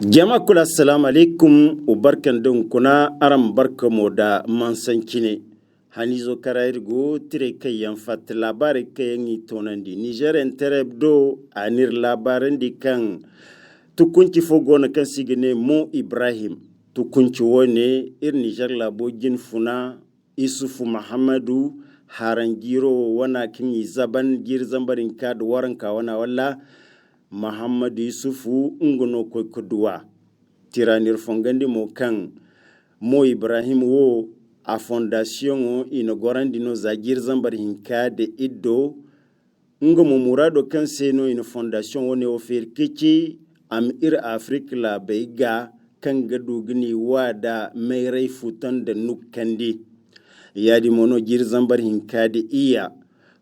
Jama'a kula assalamu alaikum ubarkan don kuna aram barka mo da mansanci ne. Hanizo karayirgo tire kayan fat labari kayan yi tonandi. Niger entereb do anir labaran di kan tukunci fogo na kan sigine Mo Ibrahim. Tukunci wone Niger labogin funa Isufu Muhammadu harangiro wana kin yi zaban gir zambarin kad waranka wana walla Muhammadu Yusufu ngono koy kuduwa tiranir fongandi mo kan Mo Ibrahim wo a fondation o ino gorandi no zagir zambar hinka de iddo ngomo murado kan seno ino fondation woni o ferkici am ir Afrique la beiga kan gadu gini wada meirai futan da nukandi yadi mono gir zambar hinka de iya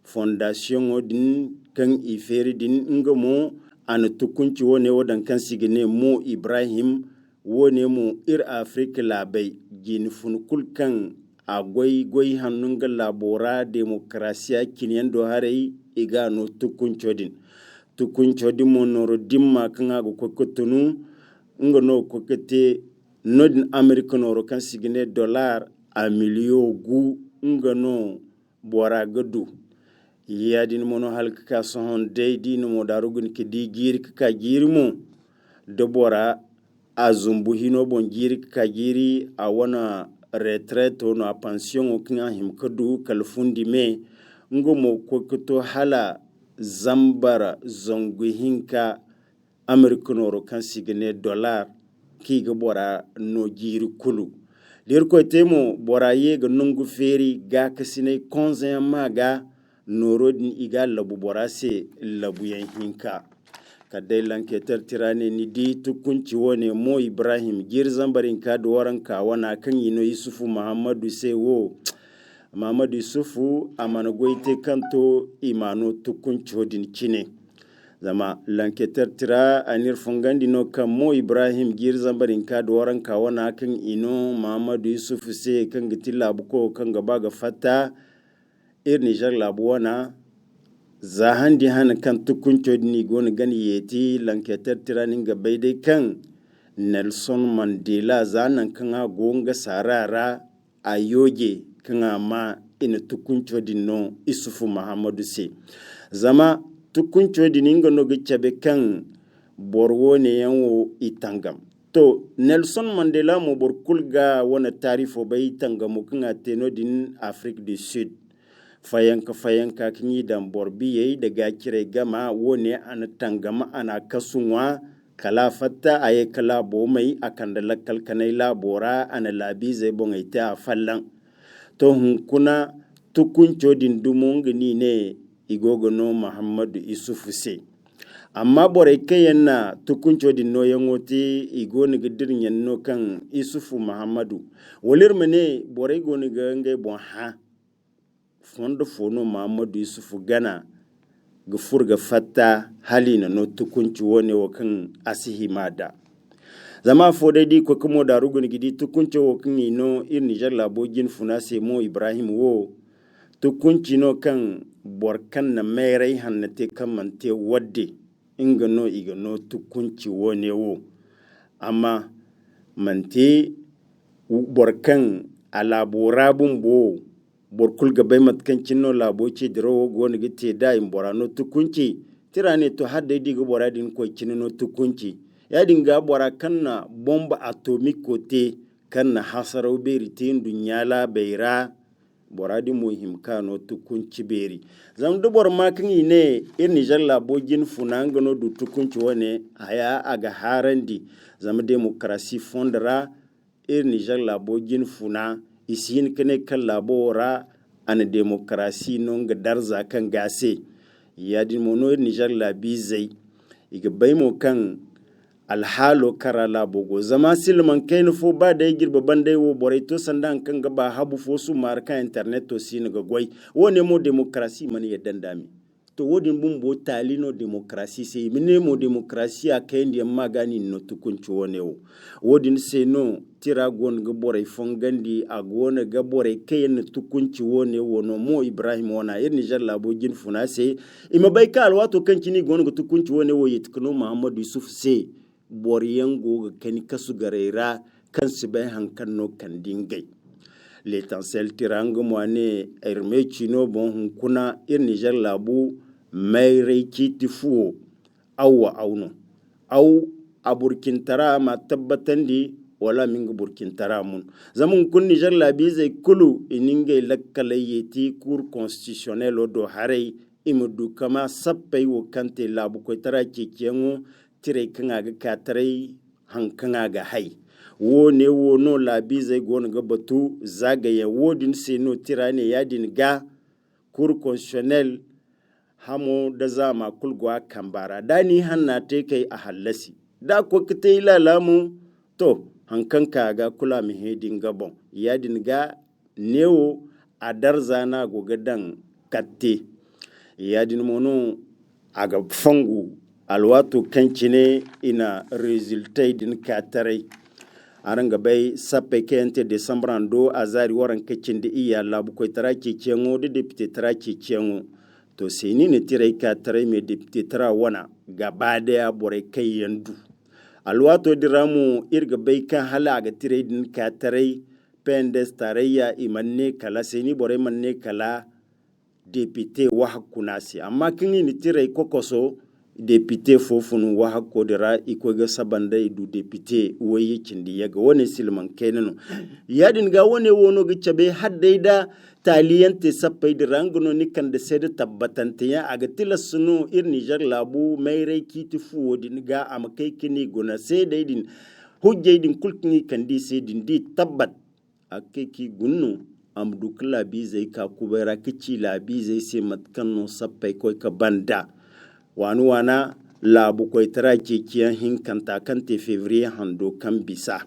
fondation o din kan iferi din ngomo ana tukunci wone wadan kan sigine Mo Ibrahim wone mu ir Afrique labai gini funkul kan a gwai hannun ga labora demokrasiya kiniyan do harai iga no tukuncodin mo noro dimma kan ago kokotunu nga no kokote nodin America noro kan sigine dollar a miliyo gu nga no bora gadu yadin mono halka son deidi no modarugun ke di giri ka giri mo de bora azumbu hino bon giri ka giri a wana retraite no a pension o kina him kadu kalfundi me ngomo kokoto hala zambara zongu hinka amerikanoro kan sigine dollar ki ga bora no giri kulu lir ko temo bora yega nungu feri ga kasine konzen maga norodin iga labu borase labu yan hinka kadai lanketar tirane ni di tukunci wone Mo Ibrahim girzan barin ka da waranka wana kan yino Yusufu Muhammadu sai wo Muhammadu Yusufu amana goite kanto imano tukunci hodin kine zama lanketar tira anir fungandi no kan Mo Ibrahim girzan barin ka da waranka wana kan ino Muhammadu Yusufu sai kan gitila buko kan gaba ga fata Niger labuwana za handi hana kan tukunco ni goni gani yeti lanketar tiranin ga baidai kan Nelson Mandela zanan kan gonga sarara a yoge kan ma ina tukunco no Isufu Muhammadu se zama tukunco ninga no gichabe kan borwo ne yanwo itangam to Nelson Mandela mo borkulga wana tarifo bai tangamu kan ateno din Afrique du Sud fayanka kinyi dan borbi yayi daga kire gama wone an tangama ana kasunwa kala fatta aye kala bo mai akan da lakkal kanai labora ana labi zai bon ita fallan to kuna tukunco din dumong ni ne igogono Muhammadu Isufu se amma bore kayanna tukunco din no yangoti igoni gidirin yanno kan Isufu Muhammadu wolir mene bore goni gangai bon ha fondo fono Muhammadu Yusufu gana ga fatta halina no tukunci wone wakan asihi mada zama fodai di ko kuma da rugun gidi tukunci wakan ino Niger labogin funase Mo Ibrahim wo tukunci no kan borkan na merai hannate kan mante wadde inga no tukunci wone wo amma mante borkan alaborabun bo borkul gabay matkancin no laboce diro goni gite da in borano tukunci tirane to hadda diga boradin ko kinno tukunci ya dinga bora kanna bomba atomic kote kanna hasarau beri tin dunyala beira boradi muhim kano tukunci beri zam do bor makin ne Niger labogin funanga no du tukunci wane aya aga harandi zam demokrasi fondara Niger labogin funa isin kene kan labora ana demokrasi non ga darza kan gase yadi mono Niger labi zai iga baymo kan alhalo kara labogo zama silman kain fo ba da girba bandai wo boraito sandan kan ga ba habu fo su marka internet to sin ga goy wone mo demokrasi man ya dandami to wodin bumbo talino demokrasi sai mine mo demokrasi a kain da magani no tukunci wone wo wodin sai no tira gon ga borai fongandi a gona ga borai kayan tukunci wone wono Mo Ibrahim wana Niger labogin funase ima bai ka alwato kan kini gon ga tukunci wone wo yitkino Muhammadu Yusuf se boriyan go kani kasu garera kan sibai hankan no kan dingai l'essentiel tiranga moane erme chino bon hunkuna ir Niger labu mayre kiti fuo awwa awno aw a burkintara ma tabbatandi wala minga burkintara mun zaman kun Niger labi zai kulu ininga lakkalayeti cour constitutionnel odo harai imudu kama sappai wo kante labu ko tara kekengo tire kanga ga katare hankanga ga hai wo ne wo no labi zai gona ga batu zagaya wodin se no tirane yadin ga cour constitutionnel hamo da zama kulgwa kambara dani hanna te kai a hallasi da ko kite lalamu to hankanka ga kula mi hedin gabon yadin ga newo a darzana gogadan katte yadin mono aga fangu alwato kancine ina resultat din katare aranga bay sappe kente december ando azari waran kacin da iya labu ko taraki cengo de député taraki cengo to seni ne tirai katare me député tara wana gaba daya bore kai yandu alwato diramu irga bay kan hala ga tirai din katare pendes tarayya imanne kala seni bore manne kala député wa hakunasi amma kini ni tirai kokoso député fofunu wa hakko dira iko ga sabanda du député wayi kindi yaga woni silman kenano yadin ga woni wono ga cabe haddaida taliyante sappai dirangno ni kan da sede tabbatante ya aga tilasunu ir Niger labu mayre kiti fuwodi ga amakai kini gona sai din hujjaidin kulkini kandi sai din di tabbat akeki gunnu amdu kala bi zai ka kubera kici labi zai sai matkanno sappai ko ka banda wani wana labu koy tara kekiyan hinkanta kante février hando kan bisa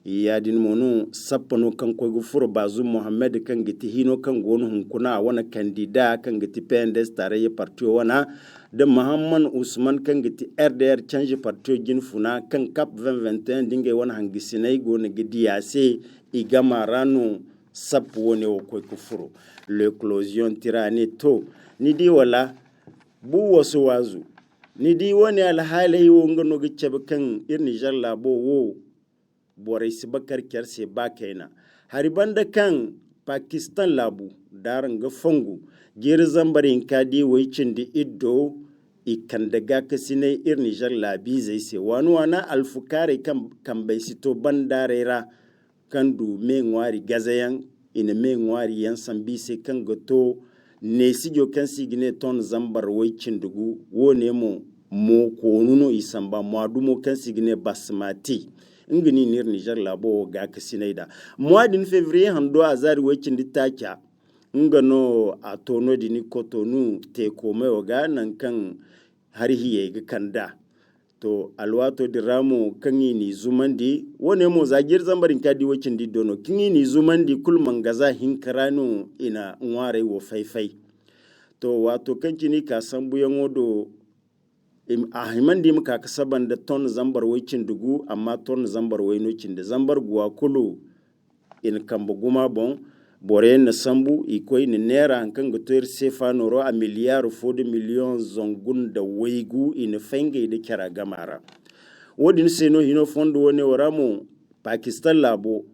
yadin monu sappano kan koy gufur bazu Mohammed kan giti hino kan gonu hunkuna wana kandida kan giti PNDS tare parti wana da Muhammad Usman kan giti RDR change parti jin funa kan cap 2021 dinga wana hangisinai gonu gidi yase igama rano sappo woni o koy gufuru l'éclosion tirani to ni di wala bu wasu wazu ni di wani alhalai wo ngano gice kan ir Niger labo wo borai sibakar kyarse ba kaina haribanda kan Pakistan labu daran ga fangu gir zambarin kadi waicin da iddo ikan daga kasine ir Niger labi zai se wani wana alfukare kan bai sito bandarera kan du me ngwari gazayan ina me ngwari yan sambise kan gato ne sijo kan sigine ton zambar waicin dugu wone mo konuno isamba madumo kan sigine basmati ingini nir Niger labo ga kasinaida moadin février hando azari waicin ditaka ngano atono dini kotonu te kome oga nan kan harihiye ga kanda to alwato diramo kanyi ni zumandi wone mo zagir zambarin kadi wakin di dono kinyi ni zumandi kulman gaza hinkarano ina nware wo faifai to wato kanki ni ka sambu yangodo ahimandi muka kasaban da ton zambar wakin dugu amma ton zambar waino kin da zambar guwa kulu in kamba guma bon bore na sambu ikoi ni nera hankan gutoyar sefa noro a miliyaru 40 miliyon zongun da waigu ina fenge da kira gamara wadin seno hino fondo wone waramo Pakistan labo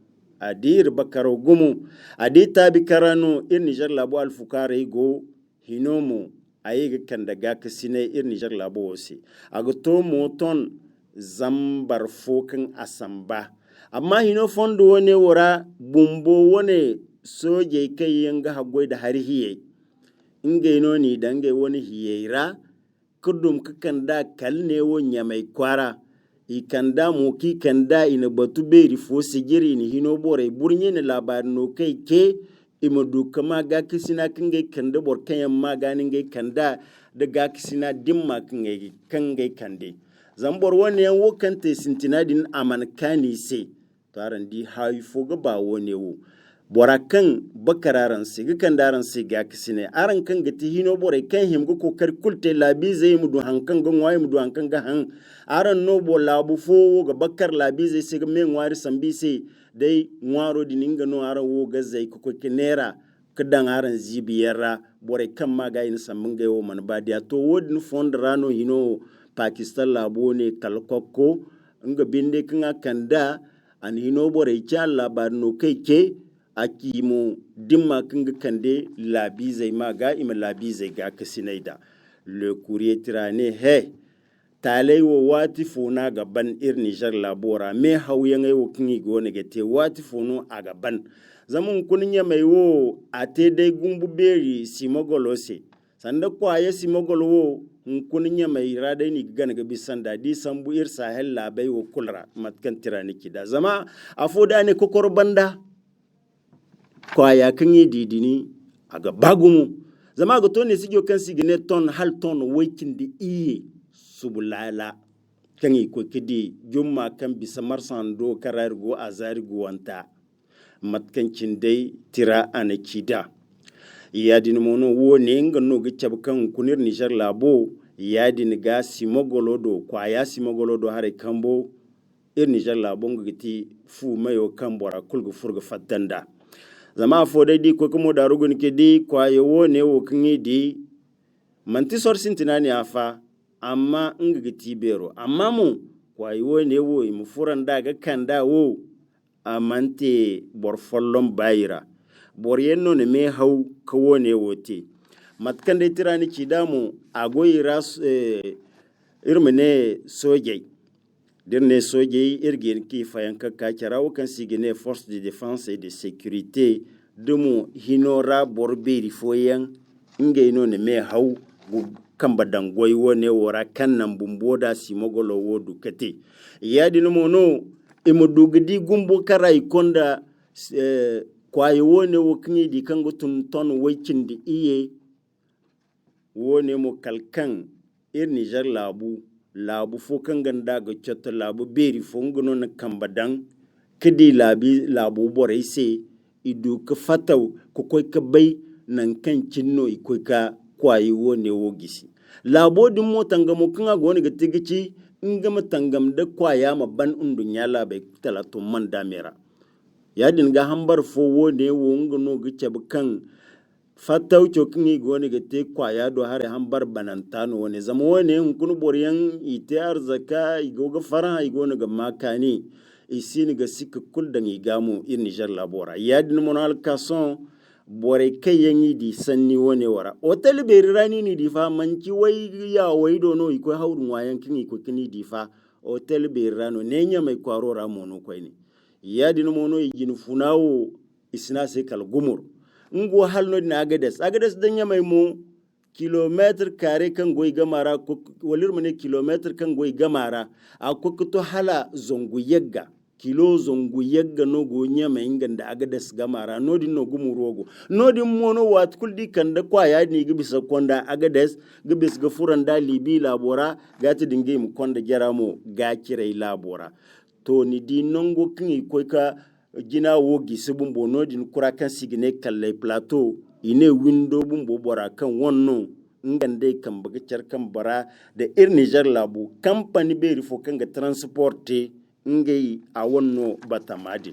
adir bakaro gumu adi tabi karano ir Niger labo alfukare go hinomo ayiga kan daga kasine ir Niger labo wose agoto moton zambar fokan asamba amma hino fondo wone wara bumbo wone soje kai yanga hagoi da har hiye inge no ni dange woni hiyera kudum kakanda kalne wonya mai kwara ikanda mo ki kanda ina batu beri fo sigiri ni hino bore burnye ne labar no kai ke imadu kama ga kisina kange kanda bor kayan maganin ga kanda da ga kisina dimma kange kande zambor woni yan wokante sintinadin amankani se taran di haifo ga ba woni wo borakan bakararan sigi kan daran siga kisine aran kan gati hino bore kan himgo ko kar kulte labi zai mudu hankan ga ngwai mudu hankan ga han aran no bo labu fo ga bakar labi zai siga men ngwari sambi sai dai ngwaro dininga no aran wo ga zai ko kenera kadan aran zibiyara bore kan maga yin samun ga yo man badiya to wodin fond rano hino Pakistan labo ne kalkokko nga binde kan kanda an hino bore cha labar no kai ke akimo dimma kan kande labi zai maga ima labi zai ga kasinaida le courrier tirane he talai wo wati fona gaban Niger labora me hauyan ai wo kingi go ne gete wati fono a gaban zaman kunya mai wo ate dai gumbu beri simogolose sanda kwaye simogolo wo kunya mai radai ni gana ga bisanda di sambu sahel labai wo kulra matkan tirani kida zama afoda ne kokor banda kwaya kinyi didini aga bagumu zama ga to ne sigyo kan sigine ton hal ton wakin di iye subulala kan ko kidi jumma kan bisa marsan do karar go azari go wanta matkancin dai tira ana kida yadin mono wo ne ngano ga cabkan kunir Niger labo yadin ga simogolodo kwaya simogolodo hare kambo Niger labo ngiti fu mayo kambora kulgu furga fatanda zama fo dai di ko kuma da rugun ke di kwayo wo ne wo kinyi di manti sorsin tinani afa amma ngiti bero amma mu kwayo ne wo mu furan daga kanda wo amante borfollon bayira bor yenno ne me haw kawo ne wote matkan de tirani kidamu agoyira irmene soje dirne soje irgen ki fayanka ka kirawo kan sigine force de défense et de sécurité dumu hinora borberi foyan ingeno ne me haw kamba dangoy wone wora kannan bumboda simogolo wodu kate yadi no mono imo dugdi gumbo karai konda kwaye wone wo kinyi di kango tun ton wakin di iye wone mo kalkan Niger labu fo kanganda ga chotto labu beri fo ngono na kambadan kidi labu bore se idu ka fataw ko koy ka bay nan kan cinno ikoy ka kwaye wone wo gisi labo dum mo tangamo kanga goni ga tigici ngama tangam da kwaya ma ban undunya labai talato man damera yadin ga hambar fo wone wo ngono ga kan fataw chokingi goni ga te kwaya do hare hambar banantano wone zama wone kunu boryan ite arzaka igoga fara igona ga makani isini ga sikka kuldan igamu Niger labora yadin monal kason bore kai yanyi di sanni wone wara otel be rani ni di fa manci wai ya wai do no iko haurun wayan kini ko kini di fa otel be rano nenya mai kwaro ra mono ko ni yadi no mono yigin funawo isna se kal gumur ngo halno na agades danya mai mo kilometer kare kan goy gamara ko walir mane kilometer kan goy gamara akokto hala zongu yegga kilo zongu yegga no go nyama inganda agades gamara nodi no gumurogo nodi mono wat kuldi kanda kwa ya ni gibisa konda agades gibis ga furanda libi labora gati dinge mu konda jaramo ga kirai labora to ni di nongo kingi koika gina wogi sibumbo nodi kura kan signe kalle plateau ine window bumbo bora kan wonno ngande kan baga kan bara da Niger labu company be rifo kan ga transporter ngei a wonno batamadi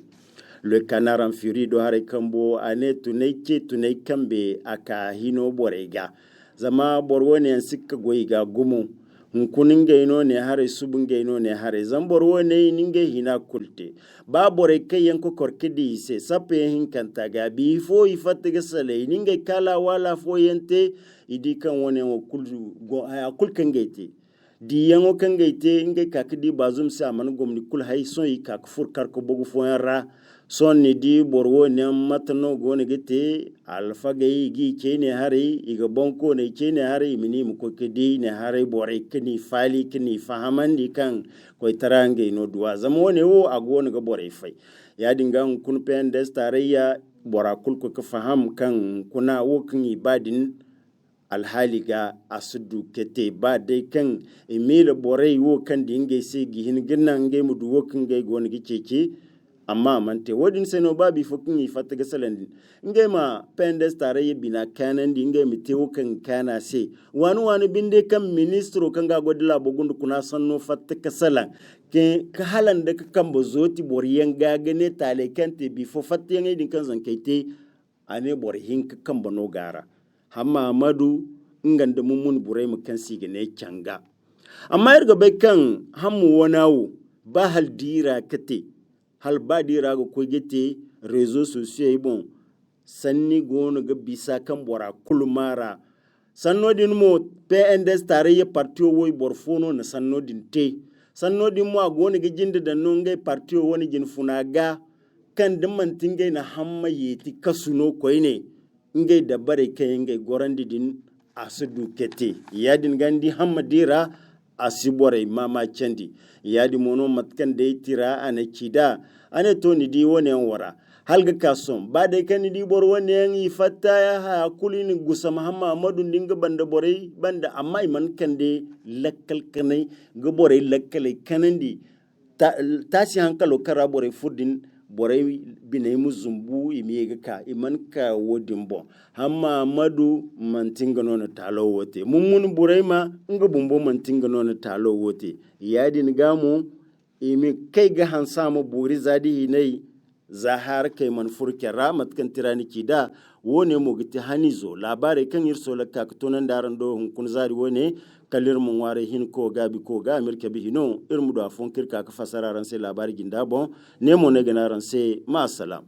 le canard en furie do hare kambo ane tunai kambe aka hino borega zama borwone en sikka goyiga gumu nkuninge ino ne hare subunge ino ne hare zamborwone ninge hina kulte ba bore kayen ko korkidi se sape hin kanta ga bi fo ifatte sale ninge kala wala fo yente idi kan wone o kulju go a kulkangete di yango kangaite inge kakidi bazum sa man gomni kul hay son yi kak fur kar ko bogu fo ra son ni di borwo ne matno gone gete alfa gay gi chene hari iga bonko ne chene hari mini mu ko kedi ne hari bore kini fali kini fahamandi kan ko tarange no duwa zamo ne wo agone ga bore fai ya dinga kun pendes tarayya bora kul ko ka faham kan kuna wo kin ibadin alhaliga asudu kete ba dai kan emile borai wo kan dinge se gihin ginnan ge mudu wo kan ge goni gicece amma mante wodin seno babi fokin yi fataga salandin nge ma pendes tare bina kanan dinge mite wo kan kana se wani binde kan ministro kan ga godila bogundu kuna sanno fataga salan ke ka halan da kan bozoti boriyan gagane tale kan te bi fo fataga din kan zankaite ane borhin kan bano gara hamma amadu nganda mumun burai mu kan sige ne canga amma irga bai kan hammu wonawo ba hal dira kate hal ba dira go ko gete réseaux sociaux bon sanni gono ga bisa kan bora kulmara sanno din mo PNDS tarayya parti woy borfono na sanno din te sanno din mo gono ga jinde da non ga parti woni jin funaga kan da mantingai na hamma yeti kasuno koyne ngai da bare kai ngai gorandi din asudu kete yadin gandi hamma dira asibore mama kendi yadi mono matkan de tira ana kida ana to ni di woni wara halga kasom ba dai kan di bor woni yi fatta ya ha kulini gusa muhammadu dinga banda bore banda amma man kan de lakkal kanai ga bore lakkale kanandi tasi hankalo kara bore fudin bore binai muzumbu imiyega ka iman ka wodin bon hamma madu mantinga nono talo wote mummun bore ma nga bumbo mantinga nono talo wote yadin gamu imi kai ga hansama buri zadi hinai zahar kai man furke ramat kan tirani kida wone mo giti hanizo labare kan yirso la ka tonan daran do hun kun zari wone kalir mun ware hin ko gabi ko ga amirke bi hino irmu do afon kirka ka fasararan sai labari ginda bon ne mo ne ganaran sai ma salam